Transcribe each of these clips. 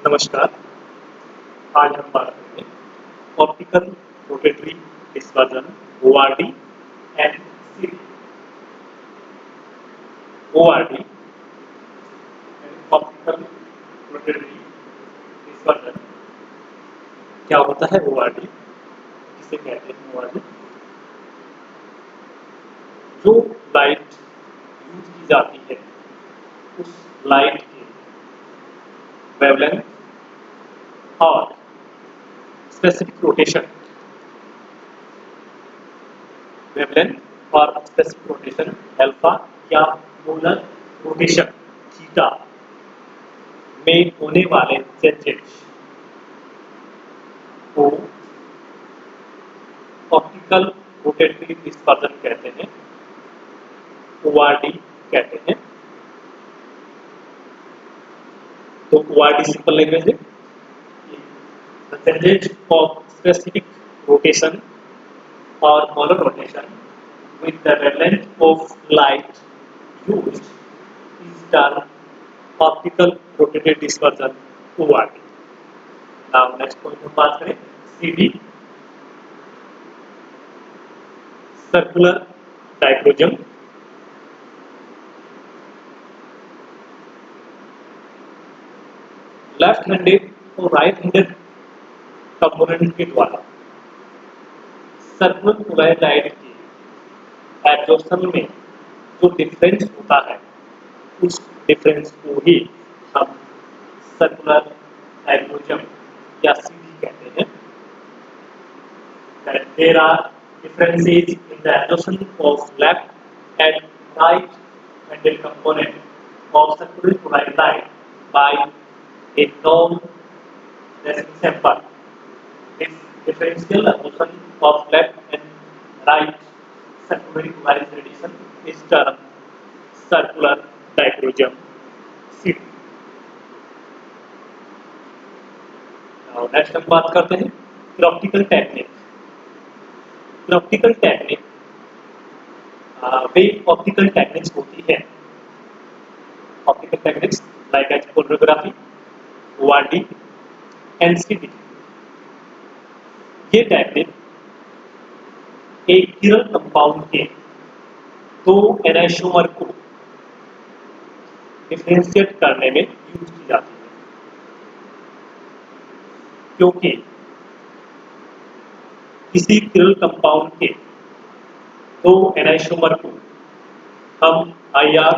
नमस्कार। आज हम बात करेंगे optical rotatory dispersion ORD and CD। ORD optical rotatory dispersion क्या होता है? ORD किसे कहते हैं? ORD जो लाइट यूज की जाती है उस लाइट के वेवलेंथ और स्पेसिफिक रोटेशन, वेवलेंथ और स्पेसिफिक रोटेशन अल्फा या पोलर रोटेशन थीटा में होने वाले चेंजेस को ऑप्टिकल रोटेटरी डिस्पर्जन कहते हैं, ORD कहते हैं। तो ORD सिंपल लैंग्वेज है, the changes of specific rotation or polar rotation with the wavelength of light used is termed optical rotated dispersion, ORD. Now next point हम बात करें CD, circular dichroism। Left handed और right handed component के द्वारा circular polar light के absorption में जो difference होता है उस डिफरेंस को ही हम सर्कुलर डायक्रोइज्म या CD कहते हैं। That there are differences in the absorption of left and right handed component of circular polar light by a known receiving sample. This differential absorption of left and right circular polar radiation is termed circular dichroism, CD. Now next हम बात करते हैं practical technique. Practical technique वे optical techniques होती है। Optical techniques like as photography, ORD and CD। ये technique एक किरण कंपाउंड के दो एनाइसोमर को डिफरेंशिएट करने में यूज की जाती है, क्योंकि किसी किरण कंपाउंड के दो एनाइसोमर को हम IR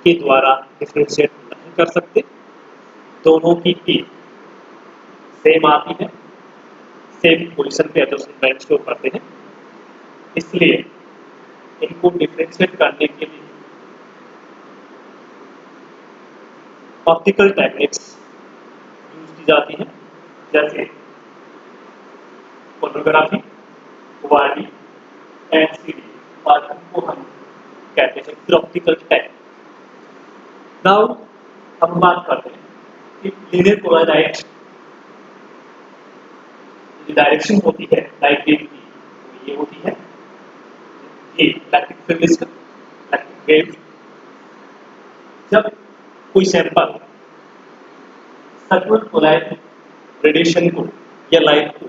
के द्वारा डिफरेंशिएट नहीं कर सकते। दोनों की पीक सेम आती है, सेम पोजीशन पे एब्जॉर्प्शन बैंड स्टोर करते हैं, इसलिए इनको डिफरेंशिएट करने के लिए ऑप्टिकल टेक्निक्स यूज की जाती हैं, जैसे फोटोग्राफी, ORD एंड CD, और उनको हम कहते हैं ऑप्टिकल टेक्निक। नाउ हम बात करते हैं कि लीनियर पोलर लाइट की डायरेक्शन होती है लाइट वेव की, तो ये होती है ये इलेक्ट्रिक फील्ड इसका इलेक्ट्रिक वेव। जब कोई सैंपल सर्कुलर पोलर रेडिएशन को या लाइट को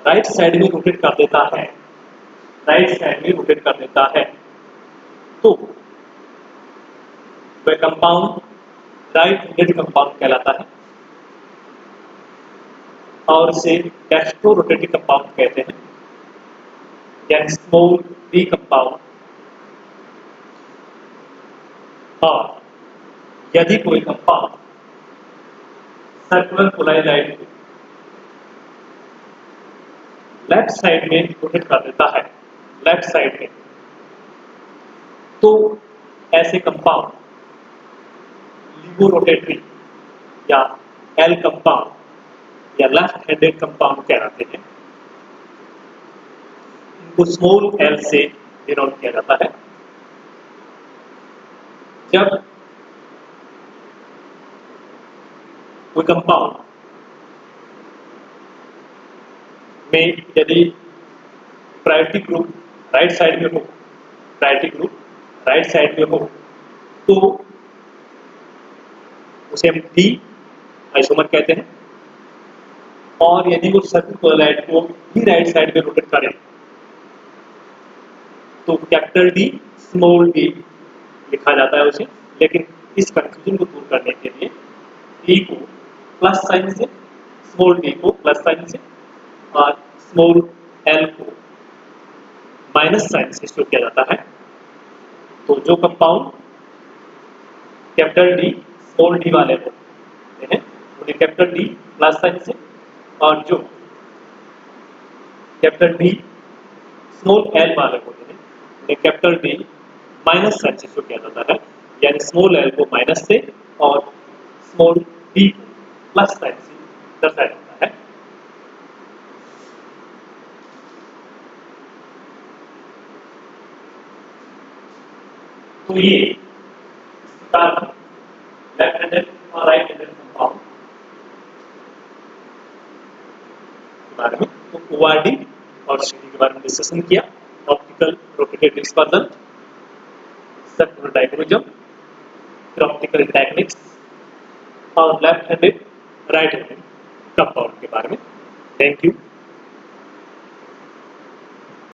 राइट साइड में रोटेट कर देता है, राइट साइड में रोटेट कर देता है, तो वह कंपाउंड राइट हैंडेड कंपाउंड कहलाता है और इसे डेक्स्ट्रो रोटेटिंग कंपाउंड कहते हैं, यानी स्मॉल D कंपाउंड। और यदि कोई कंपाउंड सर्कुलर पोलर लाइट को लेफ्ट साइड में रोटेट कर देता है, लेफ्ट साइड में, तो ऐसे कंपाउंड लिबो रोटेटरी या L कंपाउंड या लेफ्ट हैंडेड कंपाउंड कहलाते हैं। इनको स्मॉल L से डिनोट किया जाता है। जब कोई कंपाउंड में यदि प्रायोरिटी ग्रुप राइट साइड में हो, प्रायोरिटी ग्रुप राइट साइड में हो, तो उसे हम डी आइसोमर कहते हैं। और यदि वो सर्किल क्लोराइड को भी राइट साइड में रोटेट करें तो कैपिटल डी स्मॉल डी लिखा जाता है उसे। लेकिन इस कंफ्यूजन को दूर करने के लिए डी को प्लस साइन से, स्मॉल डी को प्लस साइन से और स्मॉल एल को माइनस साइन से शो किया जाता है। तो जो compound capital D small D वाले होते हैं उन्हें कैपिटल डी प्लस साइन से, और जो कैपिटल डी स्मॉल एल वाले होते हैं उन्हें कैपिटल डी माइनस साइन से शो किया जाता है। यानी स्मॉल एल को माइनस से और स्मॉल डी को प्लस साइन से दर्शाया जाता है। तो ये लेफ्ट हैंडेड और राइट हैंडेड कंपाउंड के बारे में, तो ओआरडी और सीडी के बारे में डिस्कशन किया। Optical rotated dispersion, circular dichroism, optical techniques और left handed right handed compound के बारे में। Thank you.